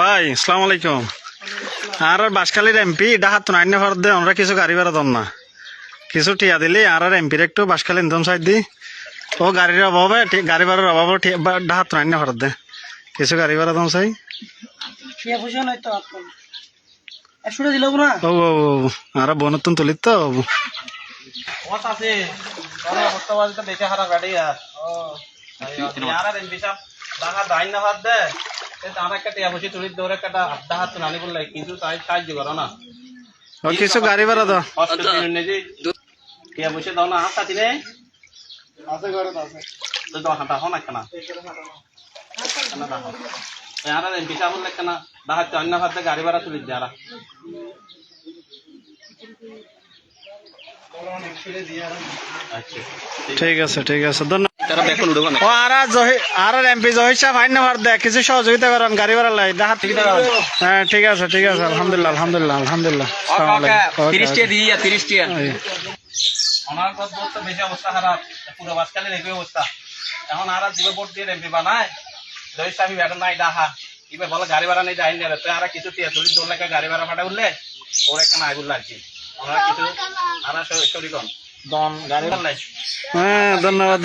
ভাই আসসালামু আলাইকুম। আর বাসখালীর এমপি ডাহাত তো নাইনে ফর দে আমরা কিছু গাড়ি ভাড়া দম না কিছু টিয়া দিলি আর এমপির একটু বাসখালী ইনকাম সাইড দি ও গাড়ির অভাবে গাড়ি ভাড়ার অভাবে ডাহাত তো নাইনে ফর দে কিছু গাড়ি ভাড়া দম চাই ও আর বনতুন তুলিত তো কিছু গাড়ি ভাড়া দাও গাড়ি ভাড়া তুলি যারা ঠিক আছে ধন্যবাদ। আর এমপি জহির সাহেব আইন নাম্বার দেয় কিছু সহযোগিতা করেন গাড়ি ভাড়া লাই ডাহাত। হ্যাঁ ঠিক আছে আলহামদুলিল্লাহ আলহামদুলিল্লাহ। বেশি অবস্থা খারাপ পুরো বাসকালের একই অবস্থা। এখন আর দিবে ভোট দিয়ে এমপি বানায় জহির সাহেব এখন নাই ডাহা এবার বলে গাড়ি ভাড়া নেই যাই নেবে আর কিছু চল্লিশ দোল লেখা গাড়ি ভাড়া ফাটা উঠলে ওর একটা নাই বললো আর কি আমরা কিছু আর শরীকন গাড়ি ভাড়া নাই। হ্যাঁ ধন্যবাদ।